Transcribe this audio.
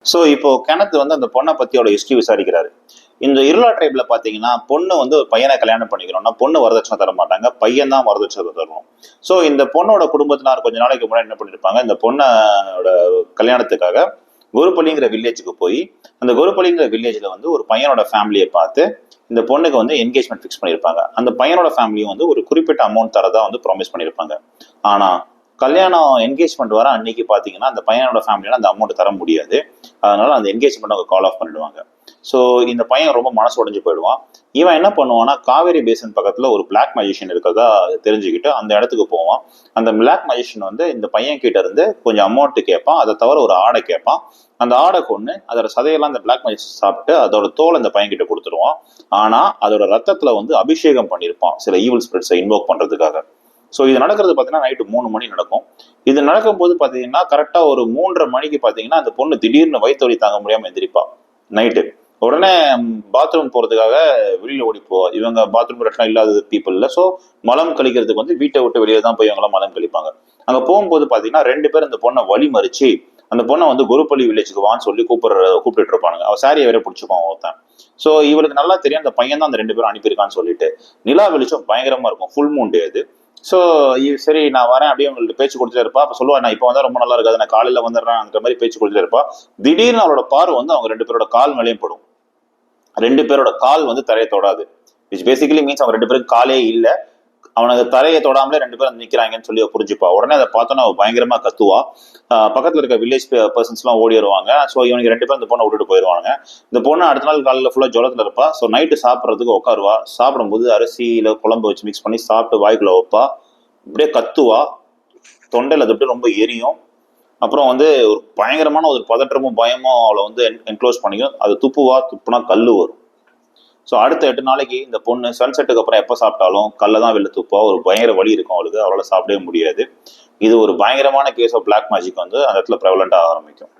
So இப்போ Kenneth வந்து அந்த பொண்ணை பத்தியோட ஹிஸ்டரி விசாரிக்கிறாரு. இந்த இருளா ட்ரைப்ல பாத்தீங்கன்னா பொண்ணு வந்து ஒரு பையனை கல்யாணம் பண்ணிக்கணும்னா பொண்ணு வரதட்சணை தர மாட்டாங்க, பையன் தான் வரதட்சணை தரணும். ஸோ இந்த பொண்ணோட குடும்பத்தினார் கொஞ்ச நாளைக்கு முன்னாடி என்ன பண்ணிருப்பாங்க, இந்த பொண்ணோட கல்யாணத்துக்காக குருப்பள்ளிங்கிற வில்லேஜுக்கு போய் அந்த குருப்பள்ளிங்கிற வில்லேஜ்ல வந்து ஒரு பையனோட ஃபேமிலியை பார்த்து இந்த பொண்ணுக்கு வந்து என்கேஜ்மெண்ட் ஃபிக்ஸ் பண்ணியிருப்பாங்க. அந்த பையனோட ஃபேமிலியும் வந்து ஒரு குறிப்பிட்ட அமௌண்ட் தரதா வந்து ப்ராமிஸ் பண்ணியிருப்பாங்க. ஆனா கல்யாணம் என்கேஜ்மெண்ட் வர அன்னைக்கு பாத்தீங்கன்னா அந்த பையனோட ஃபேமிலியால அந்த அமௌண்ட் தர முடியாது. அதனால அந்த என்கேஜ்மெண்ட் அவங்க கால் ஆஃப் பண்ணிடுவாங்க. ஸோ இந்த பையன் ரொம்ப மனசு உடைஞ்சு போயிடுவான். இவன் என்ன பண்ணுவான்னா காவேரி பேசன் பக்கத்துல ஒரு பிளாக் மஜிஷியன் இருக்கிறதா தெரிஞ்சுக்கிட்டு அந்த இடத்துக்கு போவான். அந்த பிளாக் மஜிஷியன் வந்து இந்த பையன் கிட்ட இருந்து கொஞ்சம் அமௌண்ட் கேட்பான், அதை தவிர ஒரு ஆடை கேட்பான். அந்த ஆடை கொண்டு அதோட சதையெல்லாம் அந்த பிளாக் மஜிஷியன் சாப்பிட்டு அதோட தோல் அந்த பையன் கிட்ட கொடுத்துருவான். ஆனா அதோட ரத்தத்துல வந்து அபிஷேகம் பண்ணியிருப்பான் சில ஈவில் ஸ்பிரிட்ஸை இன்வோக் பண்றதுக்காக. ஸோ இது நடக்கிறது பார்த்தீங்கன்னா நைட்டு 3 மணி நடக்கும். இது நடக்கும்போது பார்த்தீங்கன்னா கரெக்டாக ஒரு 3:30 மணிக்கு பார்த்தீங்கன்னா அந்த பொண்ணு திடீர்னு வயிற்று வலி தாங்க முடியாமல் எந்திரிப்பா நைட்டு. உடனே பாத்ரூம் போகிறதுக்காக வெளியில் ஓடி போவா. இவங்க பாத்ரூம் பிரச்சனை இல்லாத பீப்புள் இல்லை. ஸோ மலம் கழிக்கிறதுக்கு வந்து வீட்டை விட்டு வெளியே தான் போய் இவங்களாம் மலம் கழிப்பாங்க. அங்கே போகும்போது பார்த்தீங்கன்னா 2 பேர் அந்த பொண்ணை வழி மறிச்சு அந்த பொண்ணை வந்து குருப்பள்ளி வில்லேஜுக்கு வான்னு சொல்லி கூப்பிட்டு இருப்பானுங்க. அவ சாரியை வேற பிடிச்சிப்பான் ஒருத்தன். ஸோ இவளுக்கு நல்லா தெரியும் அந்த பையன் தான் அந்த 2 பேரும் அனுப்பியிருக்கான்னு சொல்லிட்டு. நிலா வெளிச்சம் பயங்கரமா இருக்கும், ஃபுல் மூன் டே அது. ஸோ சரி நான் வரேன் அப்படியே உங்களுக்கு பேச்சு கொடுத்துட்டே இருப்பா. அப்போ சொல்லுவா நான் இப்போ வந்தா ரொம்ப நல்லா இருக்காது, நான் காலையில வந்துடுறேன் அந்த மாதிரி பேச்சு கொடுத்துட்டே இருப்பா. திடீர்னு அவளோட பார்வை வந்து அவங்க 2 பேரோட கால் மேலேயும் படும். 2 பேரோட கால் வந்து தரையை தொடாது. விச் பேசிக்கலி மீன்ஸ் அவங்க 2 பேருக்கு காலே இல்லை. அவனுக்கு தரையை தொடாமலே 2 பேரும் நிக்கிறாங்கன்னு சொல்லி புரிஞ்சுப்பா. உடனே அதை பார்த்தோன்னா அவ பயங்கரமா கத்துவா. பக்கத்துல இருக்க வில்லேஜ் பர்சன்ஸ் எல்லாம் ஓடி வருவாங்க. ஸோ இவனுக்கு 2 பேரும் இந்த பொண்ணை விட்டுட்டு போயிடுவாங்க. இந்த பொண்ணு அடுத்த நாள் காலையில் ஃபுல்லா ஜுரத்துல இருப்பா. ஸோ நைட்டு சாப்பிட்றதுக்கு உட்காருவா. சாப்பிடும்போது அரிசியில குழம்பு வச்சு மிக்ஸ் பண்ணி சாப்பிட்டு வாய்க்குள்ள வைப்பா. இப்படியே கத்துவா. தொண்டையில அது அப்படியே ரொம்ப எரியும். அப்புறம் வந்து ஒரு பயங்கரமான ஒரு பதற்றமும் பயமும் அவளை வந்து என்க்ளோஸ் பண்ணிக்கும். அது துப்புவா, துப்புனா கல்லு வரும். ஸோ அடுத்த 8 நாளைக்கு இந்த பொண்ணு சன்செட்டுக்கு அப்புறம் எப்போ சாப்பிட்டாலும் கல்ல தான் வெளில துப்பா. ஒரு பயங்கர வலி இருக்கும் அவளுக்கு, அவளால் சாப்பிடவே முடியாது. இது ஒரு பயங்கரமான கேஸ் ஆஃப் பிளாக் மேஜிக் வந்து அந்த இடத்துல ப்ரெவலண்டாக ஆரம்பிக்கும்.